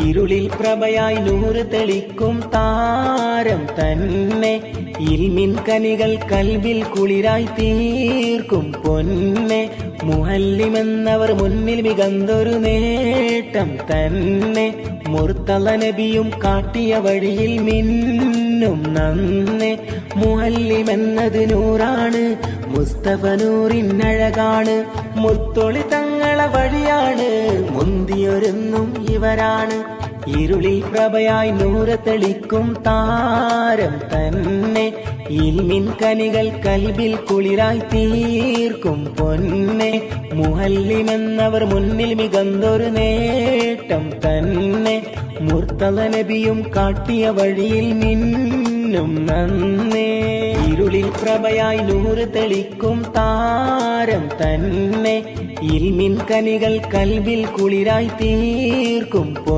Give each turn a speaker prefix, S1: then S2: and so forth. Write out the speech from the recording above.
S1: ഇരുളിൽ പ്രഭയായി നൂറ് തെളിക്കും താരം തന്നെ. ഇൽമിൻ കനികൾ കൽബിൽ കുളിരായി തീർക്കും പൊന്നെ. മുഅല്ലിമെന്നവർ മുന്നിൽ മികന്തൊരു നേട്ടം തന്നെ. മുർത്തള നബിയും കാട്ടിയ വഴിയിൽ മിന്നും നന്നെ. മുഅല്ലിമെന്നത് നൂറാണ്, മുസ്തഫ നൂറിനഴകാണ്. മുത്തൊളി തങ്ങളെ വഴിയാണ്, മുന്തിയൊരെന്നും ഇവരാണ്. ഇരുളിൽ പ്രഭയായി നൂറ് തെളിക്കും താരം തന്നെ. ഇൽമിൻ കനികൾ കൽബിൽ കുളിരായി തീർക്കും പൊന്നെ. മുഅല്ലിമെന്നവർ മുന്നിൽ മികന്തൊരു നേട്ടം തന്നെ. മുർത്തള നബിയും കാട്ടിയ വഴിയിൽ മിന്നും നന്നേ. ഇരുളിൽ പ്രഭയായി നൂറ് തെളിക്കും താരം തന്നെ. ഇൽമിൻ കനികൾ കൽബിൽ കുളിരായി തീർക്കും പൊന്നെ.